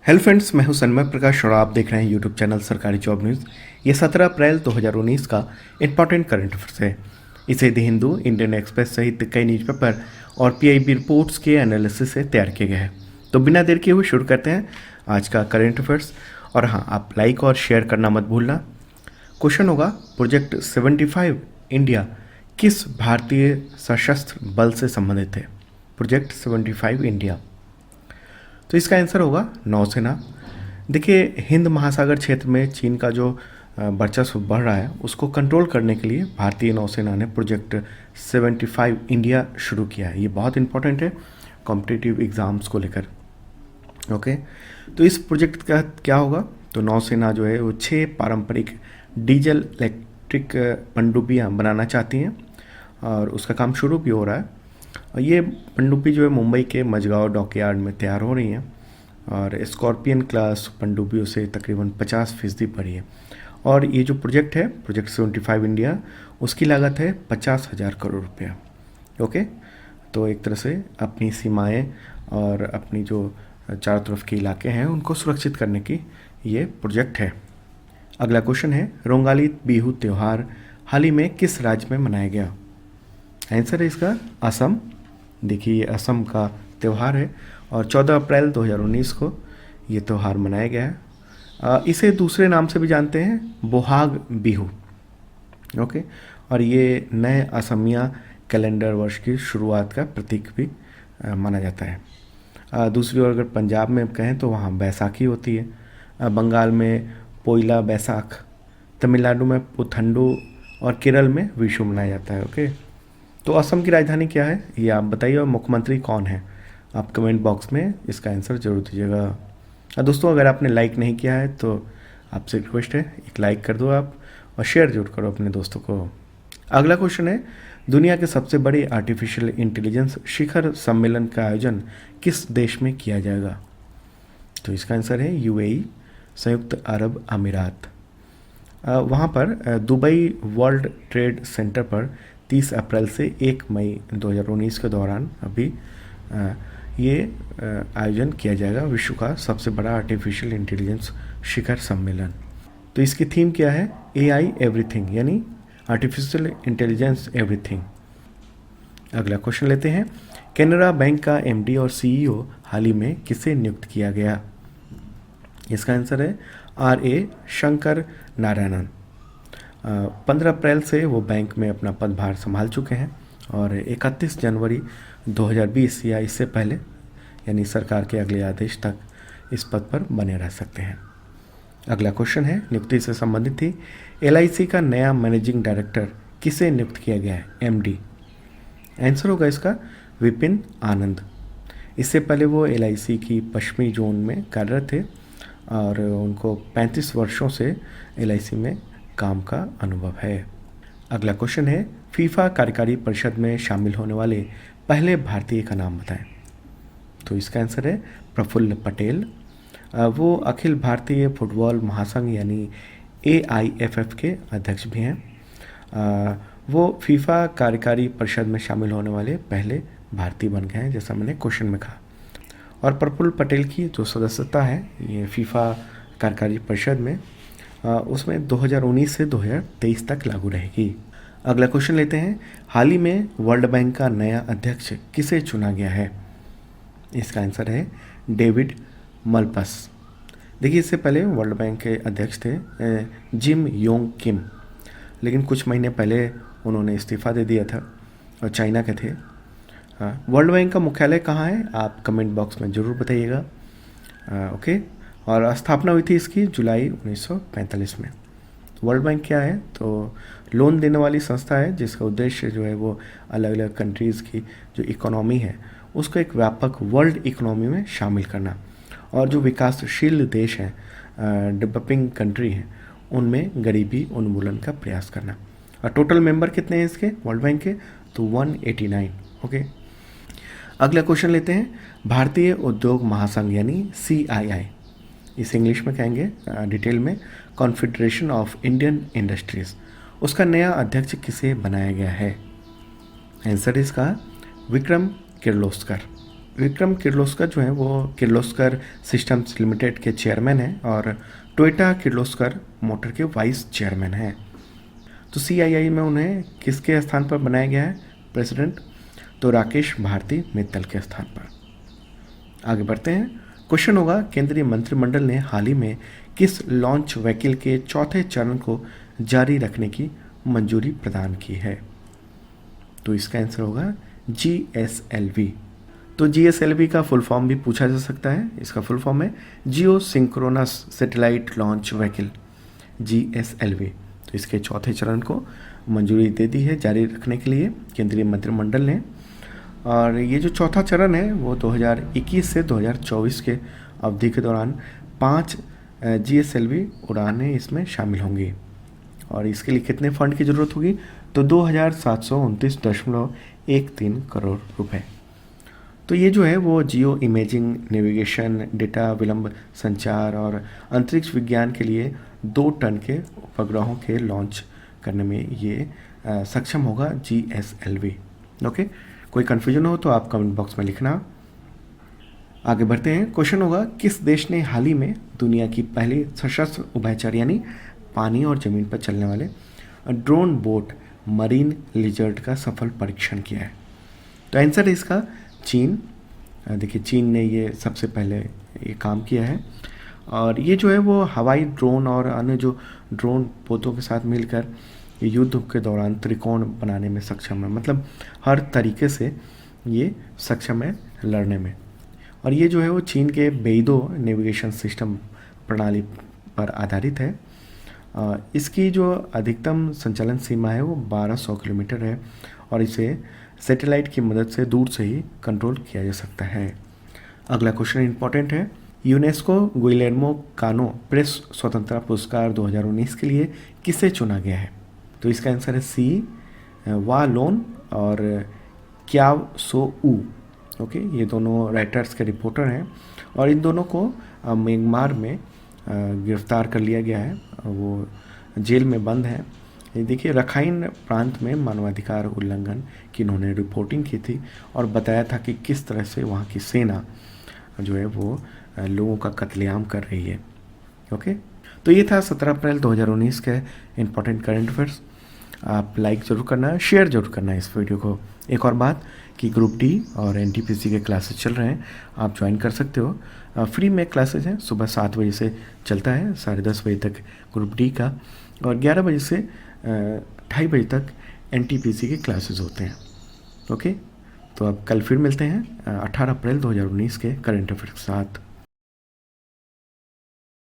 Hello friends, मैं हूं सन्मय प्रकाश और आप देख रहे हैं यूट्यूब चैनल सरकारी जॉब न्यूज़। ये 17 अप्रैल 2019 का इंपॉर्टेंट करंट अफेयर्स है। इसे द हिंदू, इंडियन एक्सप्रेस सहित कई न्यूज़पेपर और पीआईबी रिपोर्ट्स के एनालिसिस से तैयार किया गया है। तो बिना देर किए हुए शुरू करते हैं आज का करंट अफेयर्स। और हाँ, आप लाइक और शेयर करना मत भूलना। क्वेश्चन होगा, प्रोजेक्ट 75 इंडिया किस भारतीय सशस्त्र बल से संबंधित है? प्रोजेक्ट 75 इंडिया, तो इसका आंसर होगा नौसेना। देखिए, हिंद महासागर क्षेत्र में चीन का जो वर्चस्व बढ़ रहा है उसको कंट्रोल करने के लिए भारतीय नौसेना ने प्रोजेक्ट 75 इंडिया शुरू किया है। ये बहुत इंपॉर्टेंट है कॉम्पिटिटिव एग्ज़ाम्स को लेकर। ओके, तो इस प्रोजेक्ट का क्या होगा? तो नौसेना जो है वो 6 पारंपरिक डीजल इलेक्ट्रिक पनडुब्बियाँ बनाना चाहती हैं और उसका काम शुरू भी हो रहा है। और ये पनडुब्बी जो है मुंबई के मझगांव डॉकयार्ड में तैयार हो रही हैं और स्कॉर्पियन क्लास पनडुब्बियों से तकरीबन 50% बड़ी है। और ये जो प्रोजेक्ट है, प्रोजेक्ट 75 इंडिया, उसकी लागत है 50,000 करोड़ रुपया। ओके, तो एक तरह से अपनी सीमाएं और अपनी जो चारों तरफ के इलाके हैं उनको सुरक्षित करने की ये प्रोजेक्ट है। अगला क्वेश्चन है, रोंगाली बिहू त्यौहार हाल ही में किस राज्य में मनाया गया? आंसर है इसका असम। देखिए, ये असम का त्यौहार है और 14 अप्रैल 2019 को ये त्यौहार मनाया गया है। इसे दूसरे नाम से भी जानते हैं, बोहाग बिहू। ओके, और ये नए असमिया कैलेंडर वर्ष की शुरुआत का प्रतीक भी माना जाता है। दूसरी ओर अगर पंजाब में कहें तो वहाँ बैसाखी होती है। बंगाल में पोइला बैसाख, तमिलनाडु में पुथंडू और केरल में विशु मनाया जाता है। ओके, तो असम की राजधानी क्या है ये आप बताइए और मुख्यमंत्री कौन है? आप कमेंट बॉक्स में इसका आंसर जरूर दीजिएगा। दोस्तों, अगर आपने लाइक नहीं किया है तो आपसे रिक्वेस्ट है, एक लाइक कर दो आप और शेयर जरूर करो अपने दोस्तों को। अगला क्वेश्चन है, दुनिया के सबसे बड़े आर्टिफिशियल इंटेलिजेंस शिखर सम्मेलन का आयोजन किस देश में किया जाएगा? तो इसका आंसर है यूएई, संयुक्त अरब अमीरात। वहाँ पर दुबई वर्ल्ड ट्रेड सेंटर पर 30 अप्रैल से 1 मई 2019 के दौरान अभी ये आयोजन किया जाएगा विश्व का सबसे बड़ा आर्टिफिशियल इंटेलिजेंस शिखर सम्मेलन। तो इसकी थीम क्या है? AI एवरीथिंग, यानी आर्टिफिशियल इंटेलिजेंस एवरीथिंग। अगला क्वेश्चन लेते हैं, कैनरा बैंक का MD और CEO हाल ही में किसे नियुक्त किया गया? इसका आंसर है RA शंकर नारायणन। 15 अप्रैल से वो बैंक में अपना पदभार संभाल चुके हैं और 31 जनवरी 2020 या इससे पहले यानी सरकार के अगले आदेश तक इस पद पर बने रह सकते हैं। अगला क्वेश्चन है, नियुक्ति से संबंधित थी, LIC का नया मैनेजिंग डायरेक्टर किसे नियुक्त किया गया है? MD। आंसर होगा इसका विपिन आनंद। इससे पहले वो LIC की पश्चिमी जोन में कार्यरत थे और उनको 35 वर्षों से LIC में काम का अनुभव है। अगला क्वेश्चन है, फीफा कार्यकारी परिषद में शामिल होने वाले पहले भारतीय का नाम बताएं। तो इसका आंसर है प्रफुल्ल पटेल। वो अखिल भारतीय फुटबॉल महासंघ यानी AIFF के अध्यक्ष भी हैं। वो फीफा कार्यकारी परिषद में शामिल होने वाले पहले भारतीय बन गए हैं, जैसा मैंने क्वेश्चन में कहा। और प्रफुल्ल पटेल की जो सदस्यता है ये फीफा कार्यकारी परिषद में उसमें 2019 से 2023 तक लागू रहेगी। अगला क्वेश्चन लेते हैं, हाल ही में वर्ल्ड बैंक का नया अध्यक्ष किसे चुना गया है? इसका आंसर है डेविड मलपस। देखिए, इससे पहले वर्ल्ड बैंक के अध्यक्ष थे जिम योंग किम, लेकिन कुछ महीने पहले उन्होंने इस्तीफा दे दिया था और चाइना के थे। वर्ल्ड बैंक का मुख्यालय कहाँ है? आप कमेंट बॉक्स में ज़रूर बताइएगा। ओके, और स्थापना हुई थी इसकी जुलाई 1945 में। वर्ल्ड बैंक क्या है? तो लोन देने वाली संस्था है जिसका उद्देश्य जो है वो अलग अलग कंट्रीज़ की जो इकोनॉमी है उसको एक व्यापक वर्ल्ड इकोनॉमी में शामिल करना और जो विकासशील देश हैं, डेवलपिंग कंट्री हैं, उनमें गरीबी उन्मूलन का प्रयास करना। और टोटल मेंबर कितने हैं इसके वर्ल्ड बैंक के? तो 189। ओके, अगला क्वेश्चन लेते हैं, भारतीय उद्योग महासंघ यानी CII, इस इंग्लिश में कहेंगे डिटेल में कॉन्फेडरेशन ऑफ इंडियन इंडस्ट्रीज़, उसका नया अध्यक्ष किसे बनाया गया है? आंसर इसका विक्रम किर्लोस्कर। विक्रम किर्लोस्कर जो हैं वो किर्लोस्कर सिस्टम्स लिमिटेड के चेयरमैन हैं और टोयोटा किर्लोस्कर मोटर के वाइस चेयरमैन हैं। तो CII में उन्हें किसके स्थान पर बनाया गया है प्रेसिडेंट? तो राकेश भारती मित्तल के स्थान पर। आगे बढ़ते हैं। क्वेश्चन होगा, केंद्रीय मंत्रिमंडल ने हाल ही में किस लॉन्च व्हीकल के चौथे चरण को जारी रखने की मंजूरी प्रदान की है? तो इसका आंसर होगा GSLV। तो GSLV का फुल फॉर्म भी पूछा जा सकता है। इसका फुल फॉर्म है geosynchronous satellite launch vehicle, GSLV। तो इसके चौथे चरण को मंजूरी दे दी है जारी रखने के लिए केंद्रीय मंत्रिमंडल ने। और ये जो चौथा चरण है वो 2021 से 2024 के अवधि के दौरान 5 GSLV उड़ानें इसमें शामिल होंगी। और इसके लिए कितने फंड की ज़रूरत होगी? तो 2729.13 करोड़ रुपए। तो ये जो है वो जियो इमेजिंग, नेविगेशन, डेटा विलंब संचार और अंतरिक्ष विज्ञान के लिए 2 टन के उपग्रहों के लॉन्च करने में ये सक्षम होगा GSLV। ओके, कोई कन्फ्यूजन हो तो आप कमेंट बॉक्स में लिखना। आगे बढ़ते हैं। क्वेश्चन होगा, किस देश ने हाल ही में दुनिया की पहली सशस्त्र उभयचर यानी पानी और ज़मीन पर चलने वाले ड्रोन बोट मरीन लिजर्ड का सफल परीक्षण किया है? तो आंसर है इसका चीन। देखिए, चीन ने ये सबसे पहले ये काम किया है। और ये जो है वो हवाई ड्रोन और अन्य जो ड्रोन पोतों के साथ मिलकर युद्ध के दौरान त्रिकोण बनाने में सक्षम है। मतलब हर तरीके से ये सक्षम है लड़ने में। और ये जो है वो चीन के बेइदो नेविगेशन सिस्टम प्रणाली पर आधारित है। इसकी जो अधिकतम संचालन सीमा है वो 1200 किलोमीटर है और इसे सैटेलाइट की मदद से दूर से ही कंट्रोल किया जा सकता है। अगला क्वेश्चन इंपॉर्टेंट है। यूनेस्को गुइलेर्मो कानो प्रेस स्वतंत्रता पुरस्कार 2019 के लिए किसे चुना गया है? तो इसका आंसर है C वा लोन और क्याव सो ऊ। ओके, ये दोनों राइटर्स के रिपोर्टर हैं और इन दोनों को म्यांमार में गिरफ्तार कर लिया गया है। वो जेल में बंद हैं। ये देखिए, रखाइन प्रांत में मानवाधिकार उल्लंघन की इन्होंने रिपोर्टिंग की थी और बताया था कि किस तरह से वहाँ की सेना जो है वो लोगों का कत्लेआम कर रही है। ओके, तो ये था 17 अप्रैल 2019 के इम्पोर्टेंट करंट अफेयर्स। आप लाइक ज़रूर करना, शेयर ज़रूर करना इस वीडियो को। एक और बात कि ग्रुप डी और NTPC के क्लासेस चल रहे हैं, आप ज्वाइन कर सकते हो। फ्री में क्लासेस हैं, सुबह 7 बजे से चलता है 10:30 बजे तक ग्रुप डी का, और 11 बजे से 2:30 बजे तक NTPC के क्लासेस होते हैं। ओके, तो अब कल फिर मिलते हैं 18 अप्रैल 2019 के करंट अफेयर्स के साथ।